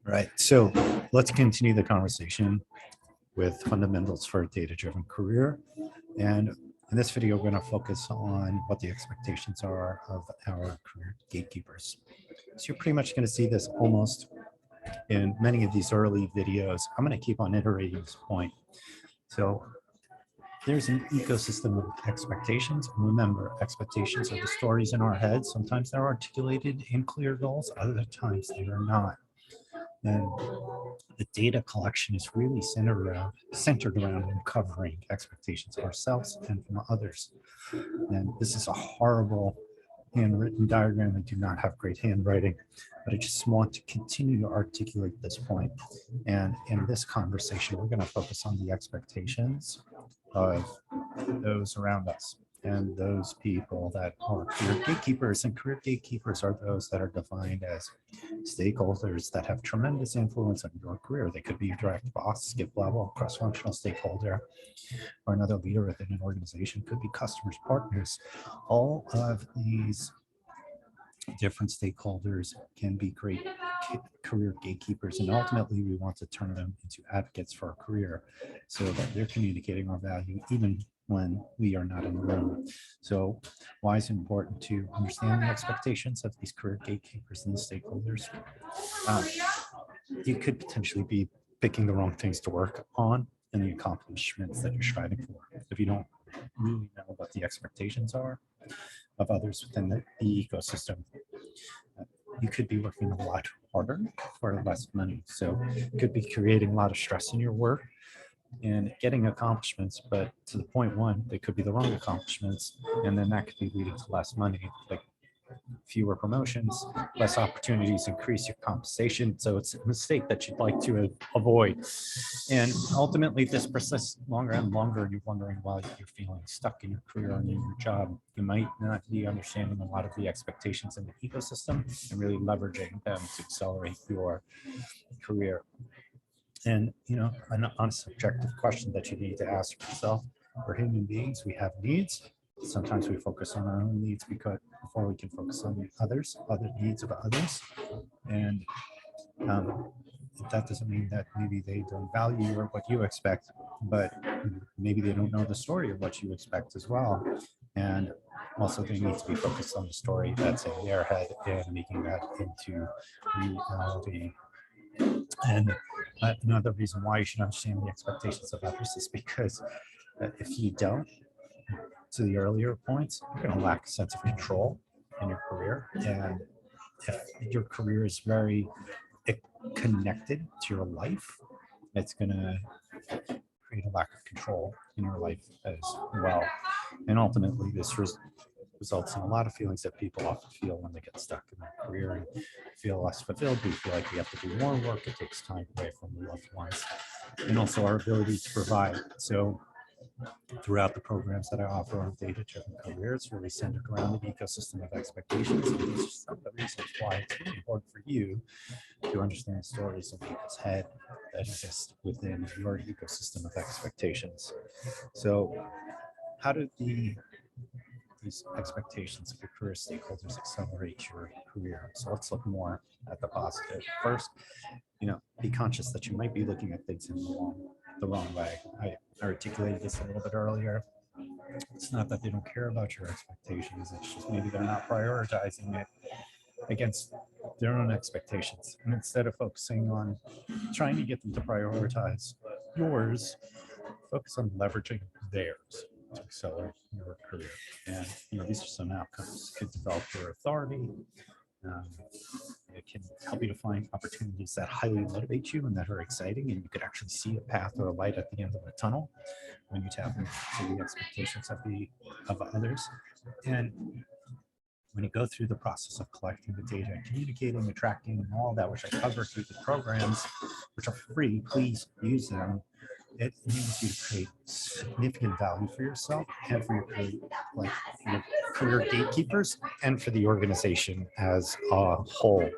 Right. So let's continue the conversation with fundamentals for a data-driven career. And in this video, we're going to focus on what the expectations are of our career gatekeepers. So you're pretty much going to see this almost in many of these early videos. I'm going to keep on iterating this point. So there's an ecosystem of expectations. Remember, expectations are the stories in our heads. Sometimes they're articulated in clear goals, other times they are not. And the data collection is really centered around uncovering expectations of ourselves and from others. And this is a horrible handwritten diagram. I do not have great handwriting, but I just want to continue to articulate this point. And in this conversation, we're going to focus on the expectations of those around us and those people that are career gatekeepers. And career gatekeepers are those that are defined as stakeholders that have tremendous influence on your career. They could be your direct boss, skip level, cross-functional stakeholder, or another leader within an organization. Could be customers, partners. All of these different stakeholders can be great career gatekeepers, and ultimately we want to turn them into advocates for our career so that they're communicating our value even when we are not in the room. So why is it important to understand the expectations of these career gatekeepers and the stakeholders? You could potentially be picking the wrong things to work on and the accomplishments that you're striving for if you don't really know what the expectations are of others within the ecosystem. You could be working a lot harder for less money. So you could be creating a lot of stress in your work and getting accomplishments, but to the point one, they could be the wrong accomplishments, and then that could be leading to less money, like fewer promotions, less opportunities, increase your compensation. So it's a mistake that you'd like to avoid. And ultimately, this persists longer and longer, and you're wondering why you're feeling stuck in your career and in your job. You might not be understanding a lot of the expectations in the ecosystem and really leveraging them to accelerate your career. And, you know, on a subjective question that you need to ask yourself, we're human beings, we have needs. Sometimes we focus on our own needs before we can focus on other needs of others. And that doesn't mean that maybe they don't value or what you expect, but maybe they don't know the story of what you expect as well. And also they need to be focused on the story that's in their head and making that into reality. And another reason why you should understand the expectations of others is because if you don't, to the earlier points, you're going to lack a sense of control in your career. And if your career is very connected to your life, it's going to create a lack of control in your life as well. And ultimately, this results in a lot of feelings that people often feel when they get stuck in their career and feel less fulfilled. We feel like we have to do more work. It takes time away from the loved ones and also our ability to provide. So throughout the programs that I offer on data-driven careers, really centered around the ecosystem of expectations. And these are some of the reasons why it's really important for you to understand stories in people's head that exist within your ecosystem of expectations. So how do these expectations of your career stakeholders accelerate your career? So let's look more at the positive. First, you know, be conscious that you might be looking at things in the wrong way. I articulated this a little bit earlier. It's not that they don't care about your expectations, it's just maybe they're not prioritizing it against their own expectations. And instead of focusing on trying to get them to prioritize yours, focus on leveraging theirs to accelerate your career. And you know, these are some outcomes. It could develop your authority. It can help you to find opportunities that highly motivate you and that are exciting, and you could actually see a path or a light at the end of the tunnel when you tap into the expectations of others. And when you go through the process of collecting the data, communicating, attracting, and all that, which I cover through the programs, which are free, please use them. It enables you to create significant value for yourself and for your career gatekeepers and for the organization as a whole.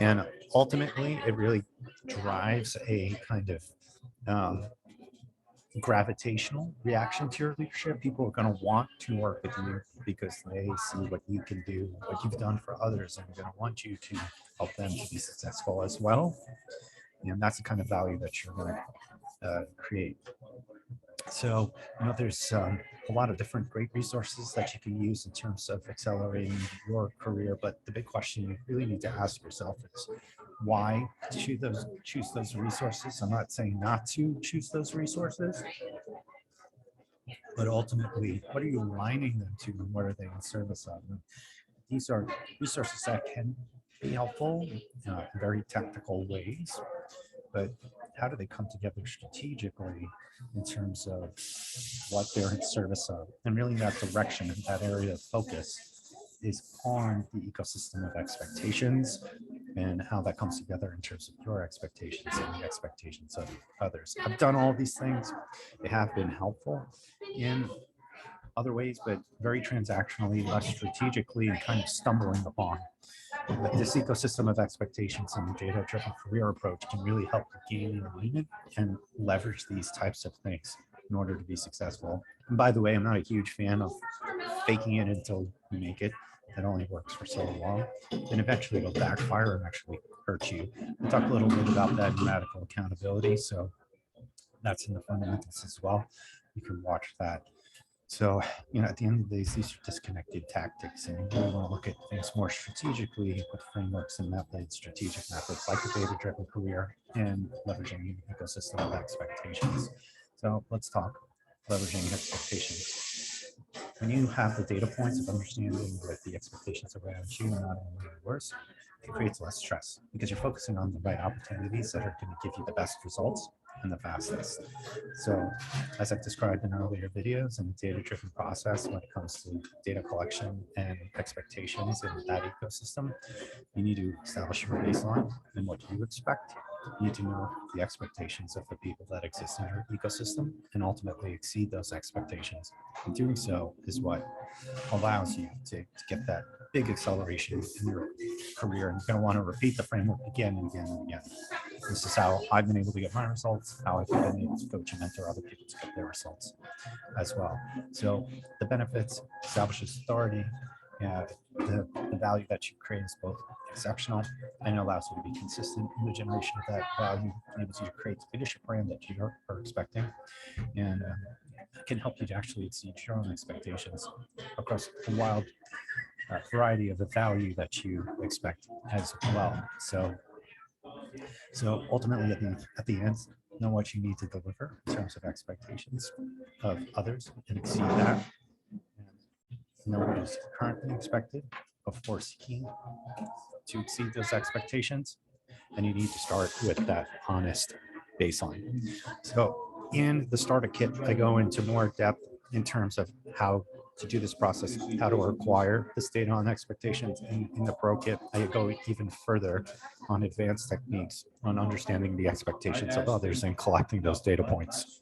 And ultimately, it really drives a kind of gravitational reaction to your leadership. People are going to want to work with you because they see what you can do, what you've done for others, and they're going to want you to help them to be successful as well. And that's the kind of value that you're going to create. So, there's a lot of different great resources that you can use in terms of accelerating your career. But the big question you really need to ask yourself is why choose those resources. I'm not saying not to choose those resources, but ultimately, what are you aligning them to and what are they in service of? And these are resources that can be helpful in very technical ways, but how do they come together strategically in terms of what they're in service of? And really that direction and that area of focus is on the ecosystem of expectations and how that comes together in terms of your expectations and the expectations of others. I've done all these things. They have been helpful in other ways, but very transactionally, less strategically, and kind of stumbling upon. But this ecosystem of expectations and the data-driven career approach can really help you gain alignment and leverage these types of things in order to be successful. And by the way, I'm not a huge fan of faking it until you make it. That only works for so long. Then eventually it'll backfire and actually hurt you. We'll talk a little bit about that in radical accountability. So that's in the fundamentals as well. You can watch that. So, at the end of the day, these are disconnected tactics, and you really want to look at things more strategically with frameworks and methods, strategic methods like the data-driven career and leveraging the ecosystem of expectations. So let's talk leveraging expectations. When you have the data points of understanding what the expectations around you and not only yours, it creates less stress because you're focusing on the right opportunities that are going to give you the best results and the fastest. So as I've described in earlier videos, in the data-driven process, when it comes to data collection and expectations in that ecosystem, you need to establish your baseline and what you expect. You need to know the expectations of the people that exist in your ecosystem and ultimately exceed those expectations. And doing so is what allows you to get that big acceleration in your career. And you're going to want to repeat the framework again and again and again. This is how I've been able to get my results, how I've been able to coach and mentor other people to get their results as well. So the benefits, establishes authority, the value that you create is both exceptional and allows you to be consistent in the generation of that value, enables you to create the leadership brand that you are expecting, and can help you to actually exceed your own expectations across a wild variety of the value that you expect as well. So ultimately, at the end, know what you need to deliver in terms of expectations of others and exceed that. And know what is currently expected before seeking to exceed those expectations. And you need to start with that honest baseline. So in the starter kit, I go into more depth in terms of how to do this process, how to acquire this data on expectations. In the pro kit, I go even further on advanced techniques on understanding the expectations of others and collecting those data points.